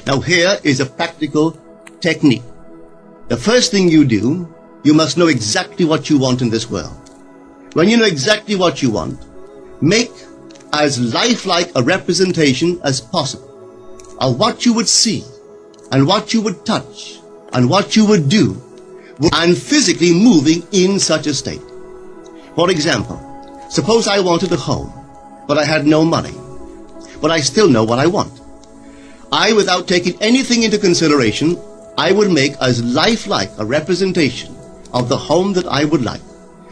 Now here is a practical technique. The first thing you do, you must know exactly what you want in this world. When you know exactly what you want, make as lifelike a representation as possible of what you would see and what you would touch and what you would do and physically moving in such a state. For example, suppose I wanted a home, but I had no money, but I still know what I want. I, without taking anything into consideration, I would make as lifelike a representation of the home that I would like,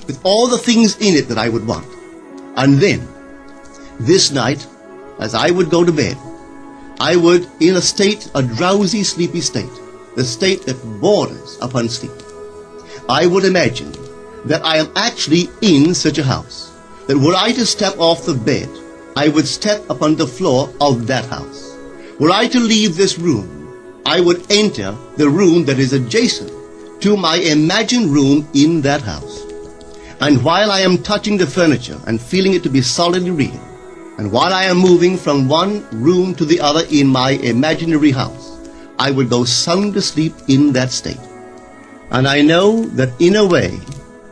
with all the things in it that I would want. And then, this night, as I would go to bed, I would, in a drowsy, sleepy state, the state that borders upon sleep, I would imagine that I am actually in such a house, that were I to step off the bed, I would step upon the floor of that house. Were I to leave this room, I would enter the room that is adjacent to my imagined room in that house. And while I am touching the furniture and feeling it to be solidly real, and while I am moving from one room to the other in my imaginary house, I would go sound asleep in that state. And I know that in a way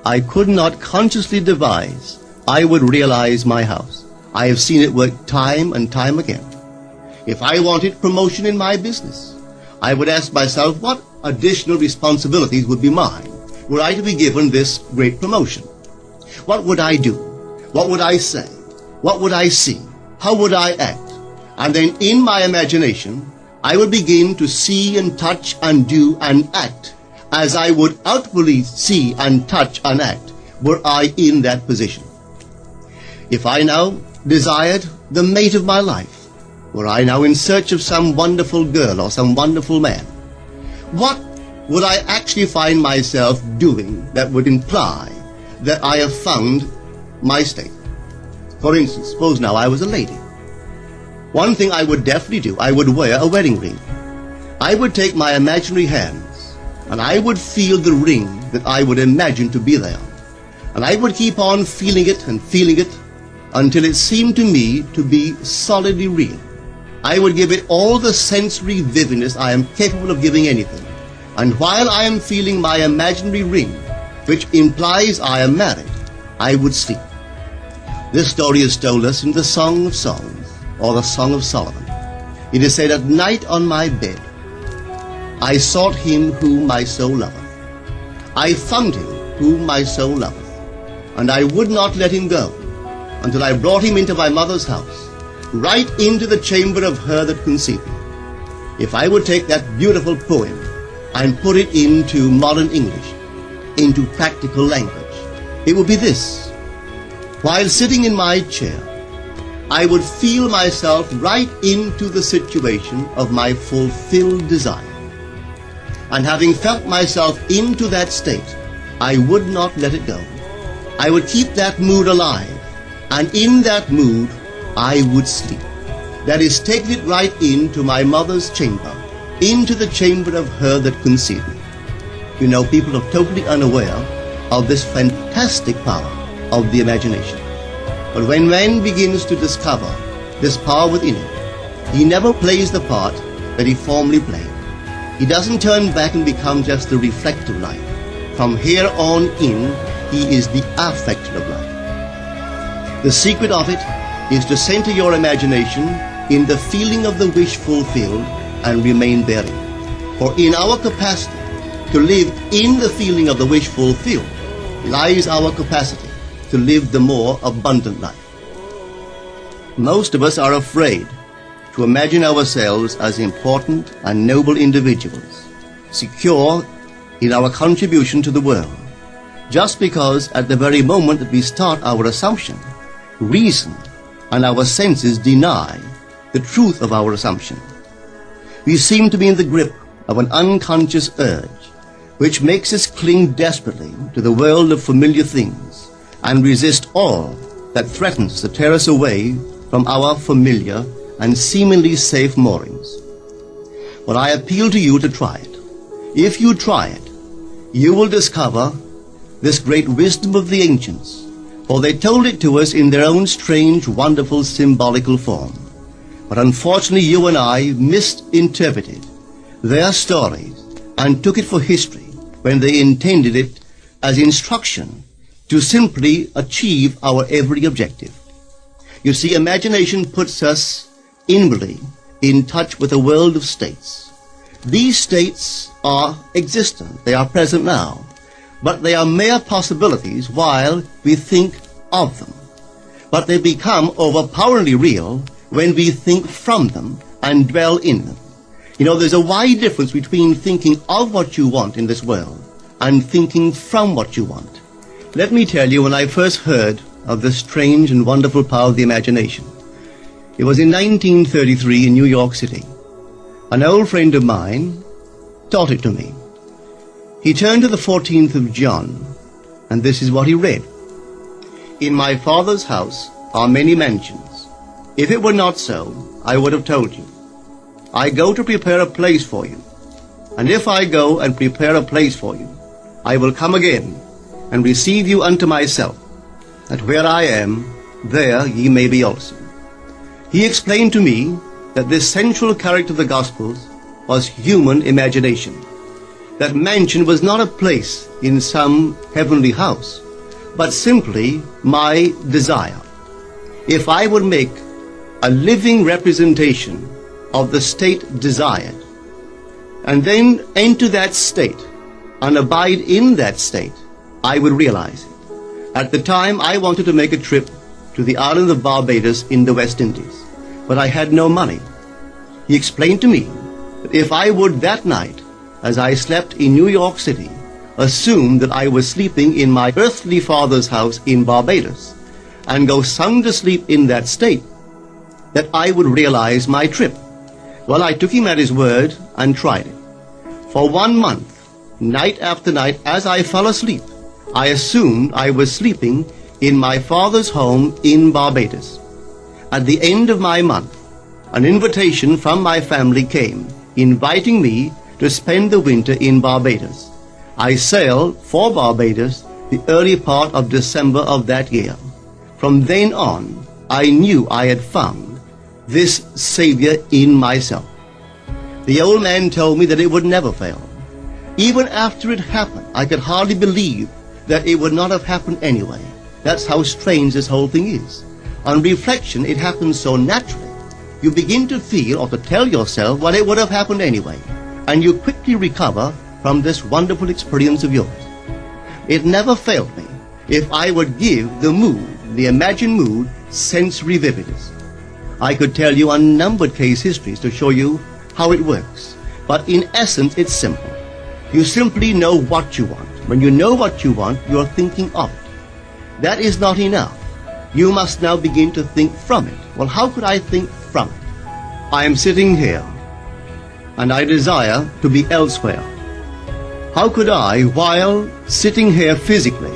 I could not consciously devise, I would realize my house. I have seen it work time and time again. If I wanted promotion in my business, I would ask myself what additional responsibilities would be mine were I to be given this great promotion. What would I do? What would I say? What would I see? How would I act? And then in my imagination, I would begin to see and touch and do and act as I would outwardly see and touch and act were I in that position. If I now desired the mate of my life, were I now in search of some wonderful girl or some wonderful man, what would I actually find myself doing that would imply that I have found my state? For instance, suppose now I was a lady. One thing I would definitely do, I would wear a wedding ring. I would take my imaginary hands and I would feel the ring that I would imagine to be there. And I would keep on feeling it until it seemed to me to be solidly real. I would give it all the sensory vividness I am capable of giving anything. And while I am feeling my imaginary ring, which implies I am married, I would sleep. This story is told us in the Song of Songs, or the Song of Solomon. It is said, "At night on my bed, I sought him whom my soul loveth. I found him whom my soul loveth, and I would not let him go, until I brought him into my mother's house, right into the chamber of her that conceived me." If I would take that beautiful poem and put it into modern English, into practical language, it would be this. While sitting in my chair, I would feel myself right into the situation of my fulfilled desire. And having felt myself into that state, I would not let it go. I would keep that mood alive, and in that mood, I would sleep. That is, taking it right into my mother's chamber, into the chamber of her that conceived me. You know, people are totally unaware of this fantastic power of the imagination. But when man begins to discover this power within him, he never plays the part that he formerly played. He doesn't turn back and become just the reflective light. From here on in, he is the affective light. The secret of it is to center your imagination in the feeling of the wish fulfilled and remain therein. For in our capacity to live in the feeling of the wish fulfilled lies our capacity to live the more abundant life. Most of us are afraid to imagine ourselves as important and noble individuals, secure in our contribution to the world, just because at the very moment that we start our assumption, reason and our senses deny the truth of our assumption. We seem to be in the grip of an unconscious urge which makes us cling desperately to the world of familiar things and resist all that threatens to tear us away from our familiar and seemingly safe moorings. But I appeal to you to try it. If you try it, you will discover this great wisdom of the ancients, for they told it to us in their own strange, wonderful, symbolical form. But unfortunately, you and I misinterpreted their stories and took it for history when they intended it as instruction to simply achieve our every objective. You see, imagination puts us inwardly in touch with a world of states. These states are existent, they are present now, but they are mere possibilities while we think of them. But they become overpoweringly real when we think from them and dwell in them. You know, there's a wide difference between thinking of what you want in this world and thinking from what you want. Let me tell you, when I first heard of the strange and wonderful power of the imagination, it was in 1933 in New York City. An old friend of mine taught it to me. He turned to the 14th of John, and this is what he read. In my Father's house are many mansions. If it were not so, I would have told you. I go to prepare a place for you. And if I go and prepare a place for you, I will come again and receive you unto myself, that where I am, there ye may be also. He explained to me that this central character of the Gospels was human imagination. That mansion was not a place in some heavenly house, but simply my desire. If I would make a living representation of the state desired, and then enter that state and abide in that state, I would realize it. At the time, I wanted to make a trip to the island of Barbados in the West Indies, but I had no money. He explained to me that if I would that night, as I slept in New York City, assume that I was sleeping in my earthly father's house in Barbados, and go sound asleep in that state, that I would realize my trip. Well, I took him at his word and tried it. For 1 month, night after night, as I fell asleep, I assumed I was sleeping in my father's home in Barbados. At the end of my month, an invitation from my family came, inviting me to spend the winter in Barbados. I sailed for Barbados the early part of December of that year. From then on, I knew I had found this Savior in myself. The old man told me that it would never fail. Even after it happened, I could hardly believe that it would not have happened anyway. That's how strange this whole thing is. On reflection, it happens so naturally. You begin to feel or to tell yourself, well, it would have happened anyway. And you quickly recover from this wonderful experience of yours. It never failed me if I would give the mood, the imagined mood, sensory vividness. I could tell you unnumbered case histories to show you how it works. But in essence, it's simple. You simply know what you want. When you know what you want, you are thinking of it. That is not enough. You must now begin to think from it. Well, how could I think from it? I am sitting here, and I desire to be elsewhere. How could I, while sitting here physically,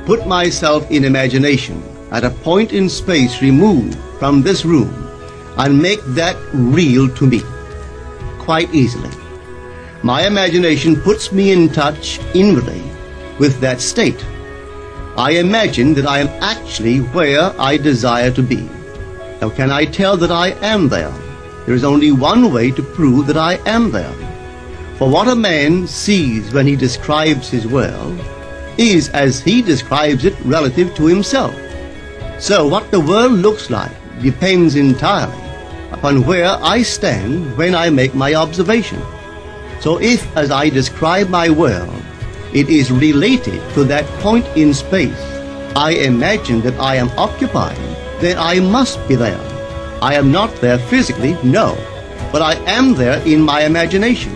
put myself in imagination at a point in space removed from this room and make that real to me? Quite easily. My imagination puts me in touch inwardly with that state. I imagine that I am actually where I desire to be. Now, can I tell that I am there? There is only one way to prove that I am there. For what a man sees when he describes his world is as he describes it relative to himself. So what the world looks like depends entirely upon where I stand when I make my observation. So if, as I describe my world, it is related to that point in space I imagine that I am occupying, then I must be there. I am not there physically, no, but I am there in my imagination,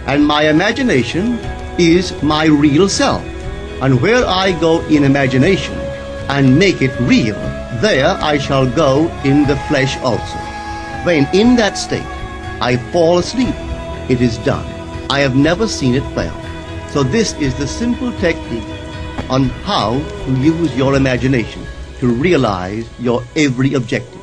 and my imagination is my real self. And where I go in imagination and make it real, there I shall go in the flesh also. When in that state I fall asleep, it is done. I have never seen it fail. So this is the simple technique on how to use your imagination to realize your every objective.